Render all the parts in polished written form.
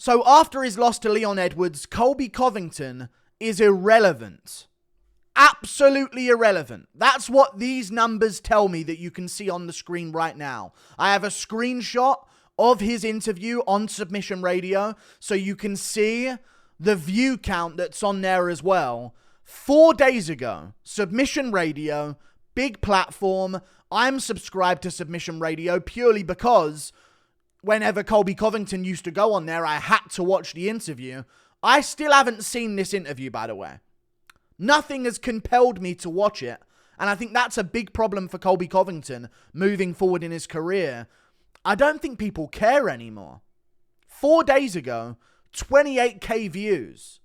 So after his loss to Leon Edwards, Colby Covington is irrelevant. Absolutely irrelevant. That's what these numbers tell me that you can see on the screen right now. I have a screenshot of his interview on Submission Radio, so you can see the view count that's on there as well. 4 days ago, Submission Radio, big platform. I'm subscribed to Submission Radio purely because whenever Colby Covington used to go on there, I had to watch the interview. I still haven't seen this interview, by the way. Nothing has compelled me to watch it. And I think that's a big problem for Colby Covington moving forward in his career. I don't think people care anymore. 4 days ago, 28k views.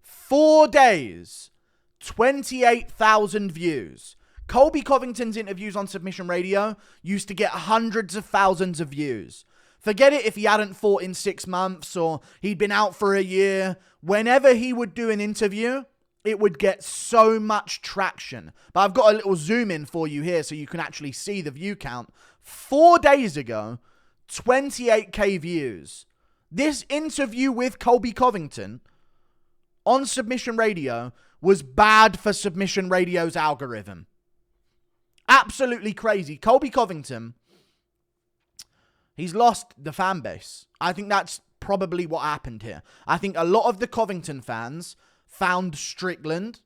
4 days, 28,000 views. Colby Covington's interviews on Submission Radio used to get hundreds of thousands of views. Forget it if he hadn't fought in 6 months or he'd been out for a year. Whenever he would do an interview, it would get so much traction. But I've got a little zoom in for you here so you can actually see the view count. 4 days ago, 28k views. This interview with Colby Covington on Submission Radio was bad for Submission Radio's algorithm. Absolutely crazy. Colby Covington, he's lost the fan base. I think that's probably what happened here. I think a lot of the Covington fans found Strickland.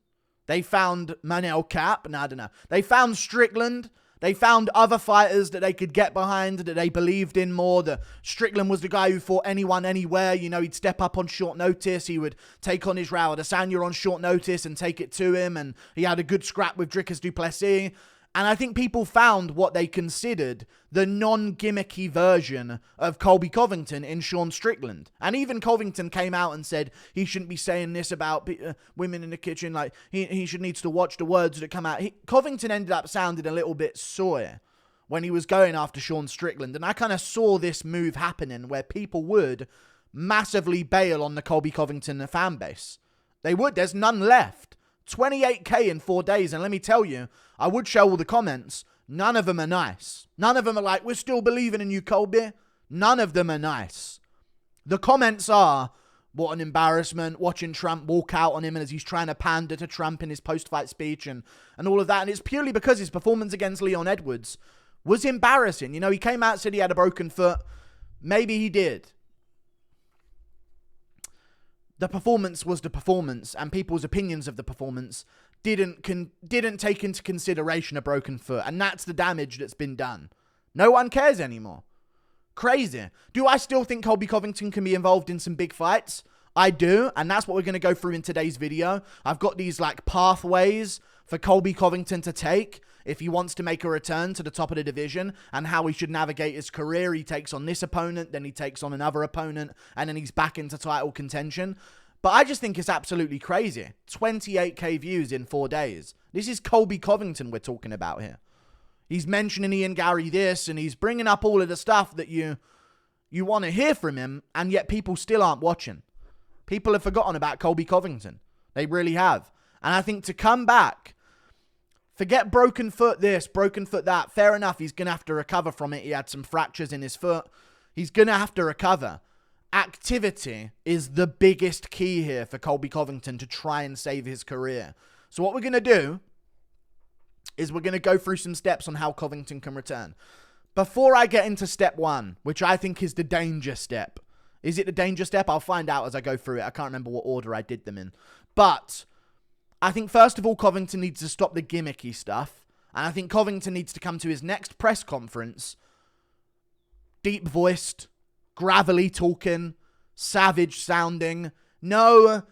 They found Manel Cap. No, I don't know. They found Strickland. They found other fighters that they could get behind, that they believed in more. Strickland was the guy who fought anyone, anywhere. You know, he'd step up on short notice. He would take on Israel Adesanya on short notice and take it to him. And he had a good scrap with Dricus du Plessis. And I think people found what they considered the non-gimmicky version of Colby Covington in Sean Strickland. And even Covington came out and said he shouldn't be saying this about women in the kitchen. Like, he needs to watch the words that come out. Covington ended up sounding a little bit sour when he was going after Sean Strickland. And I kind of saw this move happening where people would massively bail on the Colby Covington fan base. They would. There's none left. 28k in 4 days. And let me tell you, I would show all the comments. None of them are nice. None of them are like, we're still believing in you, Colby. None of them are nice. The comments are, what an embarrassment, watching Trump walk out on him as he's trying to pander to Trump in his post-fight speech and all of that. And it's purely because his performance against Leon Edwards was embarrassing. You know, he came out and said he had a broken foot. Maybe he did. The performance was the performance, and people's opinions of the performance didn't take into consideration a broken foot, and that's the damage that's been done. No one cares anymore. Crazy. Do I still think Colby Covington can be involved in some big fights? I do, and that's what we're going to go through in today's video. I've got these like pathways for Colby Covington to take if he wants to make a return to the top of the division, and how he should navigate his career. He takes on this opponent, then he takes on another opponent, and then he's back into title contention. But I just think it's absolutely crazy. 28k views in 4 days. This is Colby Covington we're talking about here. He's mentioning Ian Garry this, and he's bringing up all of the stuff that you want to hear from him, and yet people still aren't watching. People have forgotten about Colby Covington. They really have. And I think to come back, forget broken foot this, broken foot that. Fair enough, he's going to have to recover from it. He had some fractures in his foot. He's going to have to recover. Activity is the biggest key here for Colby Covington to try and save his career. So what we're going to do is we're going to go through some steps on how Covington can return. Before I get into step 1, which I think is the danger step. Is it the danger step? I'll find out as I go through it. I can't remember what order I did them in. But I think first of all, Covington needs to stop the gimmicky stuff. And I think Covington needs to come to his next press conference deep-voiced, gravelly talking, savage sounding, no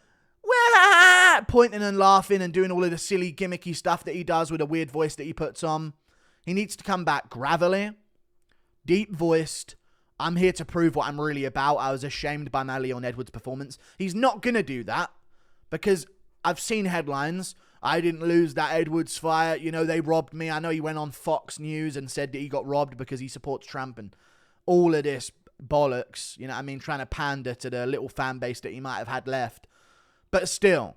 pointing and laughing and doing all of the silly gimmicky stuff that he does with a weird voice that he puts on. He needs to come back gravelly, deep-voiced. I'm here to prove what I'm really about. I was ashamed by my Leon Edwards performance. He's not going to do that because I've seen headlines. I didn't lose that Edwards fight. You know, they robbed me. I know he went on Fox News and said that he got robbed because he supports Trump and all of this bollocks. You know what I mean? Trying to pander to the little fan base that he might have had left. But still,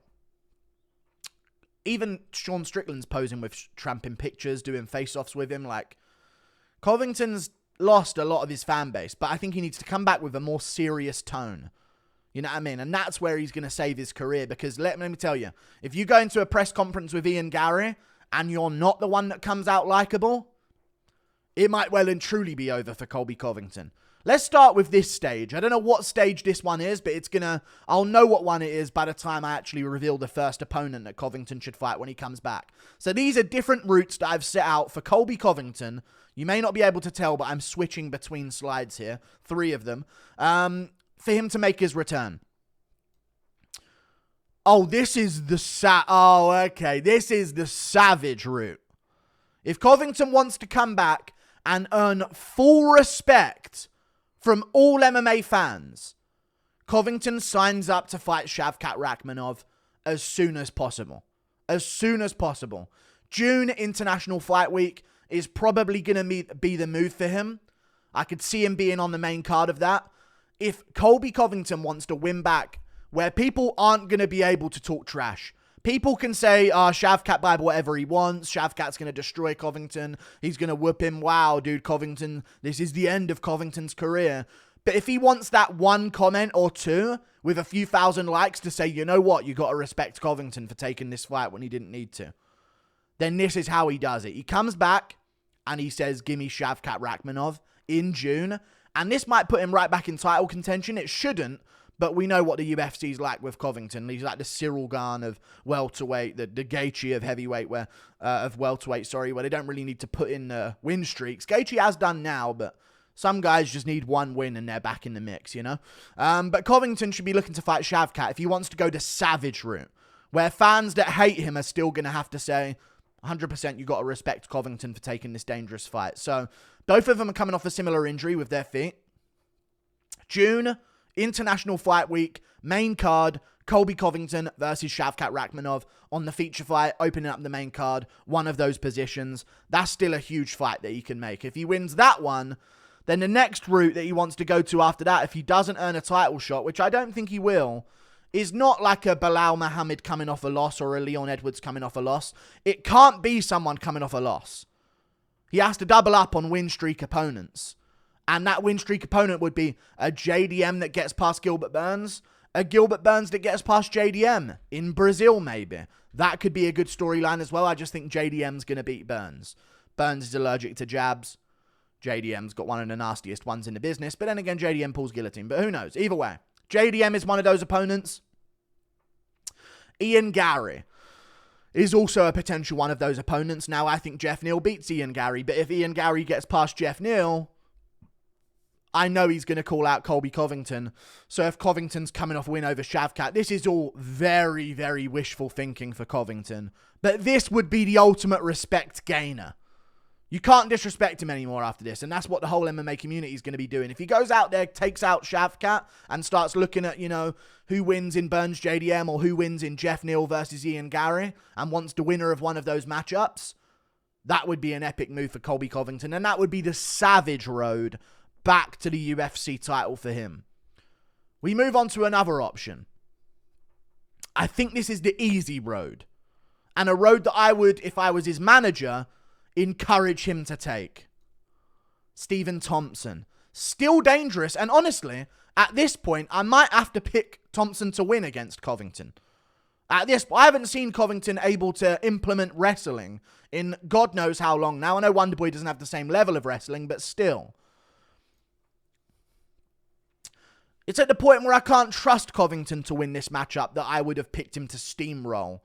even Sean Strickland's posing with Trump in pictures, doing face-offs with him. Like, Covington's lost a lot of his fan base, but I think he needs to come back with a more serious tone. You know what I mean? And that's where he's going to save his career, because let me tell you, if you go into a press conference with Ian Garry and you're not the one that comes out likable, it might well and truly be over for Colby Covington. Let's start with this stage. I don't know what stage this one is, but I'll know what one it is by the time I actually reveal the first opponent that Covington should fight when he comes back. So these are different routes that I've set out for Colby Covington. You may not be able to tell, but I'm switching between slides here. 3 of them. For him to make his return. Oh, this is the this is the savage route. If Covington wants to come back and earn full respect from all MMA fans, Covington signs up to fight Shavkat Rakhmonov as soon as possible. As soon as possible. June International Fight Week is probably going to be the move for him. I could see him being on the main card of that. If Colby Covington wants to win back, where people aren't going to be able to talk trash, people can say, Shavkat by whatever he wants. Shavkat's going to destroy Covington. He's going to whoop him. Wow, dude, Covington, this is the end of Covington's career. But if he wants that one comment or two with a few thousand likes to say, you know what, you got to respect Covington for taking this fight when he didn't need to, then this is how he does it. He comes back and he says, give me Shavkat Rakhmonov in June. And this might put him right back in title contention. It shouldn't, but we know what the UFC's like with Covington. He's like the Cyril Gane of welterweight, the Gaethje of heavyweight, where they don't really need to put in win streaks. Gaethje has done now, but some guys just need one win and they're back in the mix, you know? But Covington should be looking to fight Shavkat if he wants to go the savage route, where fans that hate him are still going to have to say, 100% you got to respect Covington for taking this dangerous fight. So both of them are coming off a similar injury with their feet. June, International Fight Week, main card, Colby Covington versus Shavkat Rakhmonov on the feature fight, opening up the main card, one of those positions. That's still a huge fight that he can make. If he wins that one, then the next route that he wants to go to after that, if he doesn't earn a title shot, which I don't think he will, is not like a Bilal Muhammad coming off a loss or a Leon Edwards coming off a loss. It can't be someone coming off a loss. He has to double up on win streak opponents. And that win streak opponent would be a JDM that gets past Gilbert Burns, a Gilbert Burns that gets past JDM in Brazil maybe. That could be a good storyline as well. I just think JDM's going to beat Burns. Burns is allergic to jabs. JDM's got one of the nastiest ones in the business. But then again, JDM pulls guillotine. But who knows? Either way, JDM is one of those opponents. Ian Garry is also a potential one of those opponents. Now, I think Jeff Neal beats Ian Garry. But if Ian Garry gets past Jeff Neal, I know he's going to call out Colby Covington. So if Covington's coming off a win over Shavkat, this is all very, very wishful thinking for Covington. But this would be the ultimate respect gainer. You can't disrespect him anymore after this. And that's what the whole MMA community is going to be doing. If he goes out there, takes out Shavkat, and starts looking at, who wins in Burns JDM or who wins in Jeff Neal versus Ian Garry, and wants the winner of one of those matchups, that would be an epic move for Colby Covington. And that would be the savage road back to the UFC title for him. We move on to another option. I think this is the easy road. And a road that I would, if I was his manager, encourage him to take. Stephen Thompson. Still dangerous. And honestly, at this point, I might have to pick Thompson to win against Covington. At this point, I haven't seen Covington able to implement wrestling in God knows how long now. I know Wonderboy doesn't have the same level of wrestling, but still. It's at the point where I can't trust Covington to win this matchup that I would have picked him to steamroll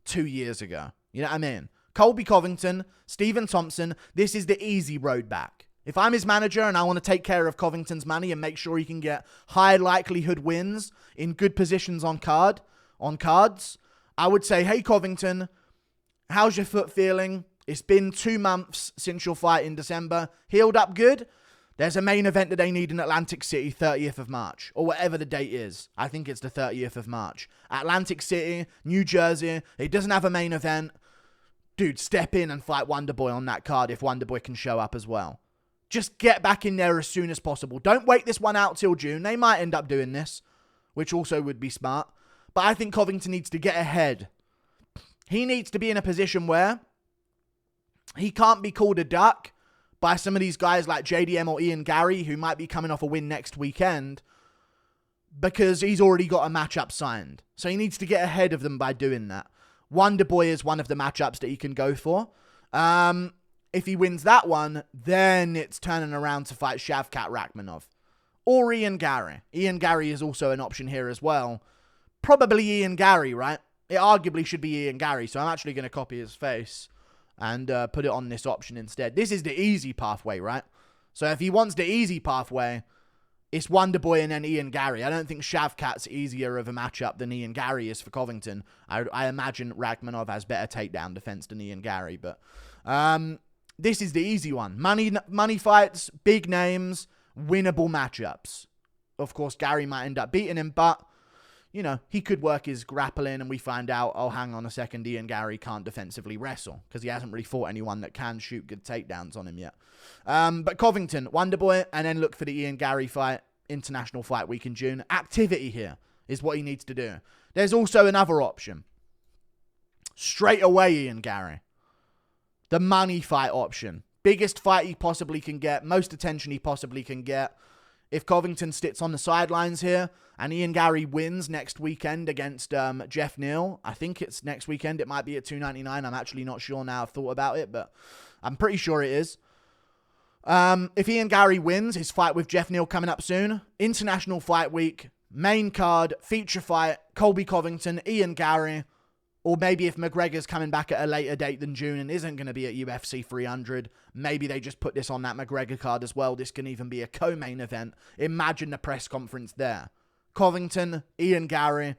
2 years ago. You know what I mean? Colby Covington, Stephen Thompson, this is the easy road back. If I'm his manager and I want to take care of Covington's money and make sure he can get high likelihood wins in good positions on cards, I would say, hey Covington, how's your foot feeling? It's been 2 months since your fight in December. Healed up good? There's a main event that they need in Atlantic City, 30th of March, or whatever the date is. I think it's the 30th of March. Atlantic City, New Jersey. It doesn't have a main event. Dude, step in and fight Wonderboy on that card if Wonderboy can show up as well. Just get back in there as soon as possible. Don't wait this one out till June. They might end up doing this, which also would be smart. But I think Covington needs to get ahead. He needs to be in a position where he can't be called a duck by some of these guys like JDM or Ian Garry, who might be coming off a win next weekend, because he's already got a matchup signed. So he needs to get ahead of them by doing that. Wonderboy is one of the matchups that he can go for. If he wins that one, then it's turning around to fight Shavkat Rakhmonov. Or Ian Garry. Ian Garry is also an option here as well. Probably Ian Garry, right? It arguably should be Ian Garry, so I'm actually going to copy his face and put it on this option instead. This is the easy pathway, right? So if he wants the easy pathway, it's Wonderboy and then Ian Garry. I don't think Shavkat's easier of a matchup than Ian Garry is for Covington. I imagine Rakhmonov has better takedown defense than Ian Garry, but this is the easy one. Money fights, big names, winnable matchups. Of course, Garry might end up beating him, but you know, he could work his grappling and we find out, oh, hang on a second, Ian Garry can't defensively wrestle because he hasn't really fought anyone that can shoot good takedowns on him yet. But Covington, Wonderboy, and then look for the Ian Garry fight, International Fight Week in June. Activity here is what he needs to do. There's also another option. Straight away, Ian Garry. The money fight option. Biggest fight he possibly can get, most attention he possibly can get. If Covington sits on the sidelines here and Ian Garry wins next weekend against Jeff Neal, I think it's next weekend. It might be at $2.99. I'm actually not sure now. I've thought about it, but I'm pretty sure it is. If Ian Garry wins his fight with Jeff Neal coming up soon, International Fight Week, main card, feature fight, Colby Covington, Ian Garry, or maybe if McGregor's coming back at a later date than June and isn't going to be at UFC 300, maybe they just put this on that McGregor card as well. This can even be a co-main event. Imagine the press conference there. Covington, Ian Garry,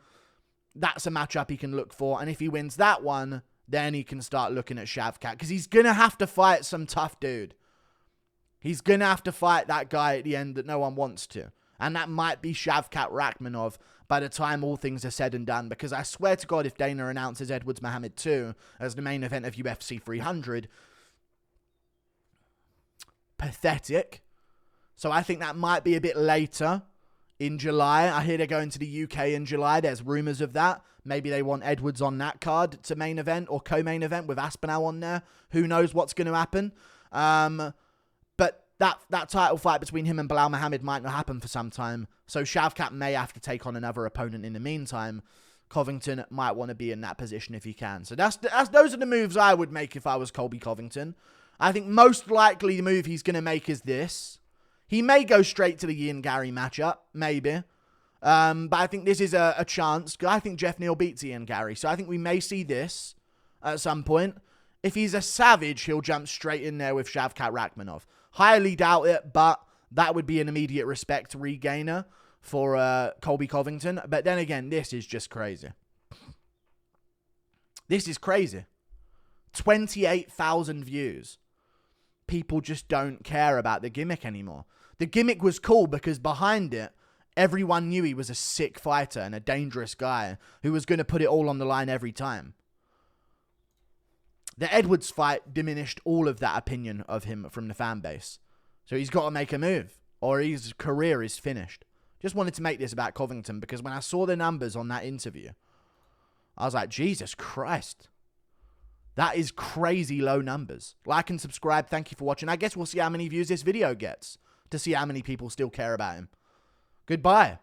that's a matchup he can look for. And if he wins that one, then he can start looking at Shavkat, because he's going to have to fight some tough dude. He's going to have to fight that guy at the end that no one wants to. And that might be Shavkat Rakhmonov by the time all things are said and done. Because I swear to God, if Dana announces Edwards Muhammad 2 as the main event of UFC 300, pathetic. So I think that might be a bit later in July. I hear they're going to the UK in July. There's rumours of that. Maybe they want Edwards on that card to main event or co-main event with Aspinall on there. Who knows what's going to happen. But that title fight between him and Bilal Muhammad might not happen for some time. So Shavkat may have to take on another opponent in the meantime. Covington might want to be in that position if he can. So those are the moves I would make if I was Colby Covington. I think most likely the move he's going to make is this. He may go straight to the Ian Garry matchup, maybe. But I think this is a chance. I think Jeff Neal beats Ian Garry. So I think we may see this at some point. If he's a savage, he'll jump straight in there with Shavkat Rakhmonov. Highly doubt it, but that would be an immediate respect regainer for Colby Covington. But then again, this is just crazy. This is crazy. 28,000 views. People just don't care about the gimmick anymore. The gimmick was cool because behind it, everyone knew he was a sick fighter and a dangerous guy who was going to put it all on the line every time. The Edwards fight diminished all of that opinion of him from the fan base. So he's got to make a move or his career is finished. Just wanted to make this about Covington because when I saw the numbers on that interview, I was like, Jesus Christ. That is crazy low numbers. Like and subscribe. Thank you for watching. I guess we'll see how many views this video gets to see how many people still care about him. Goodbye.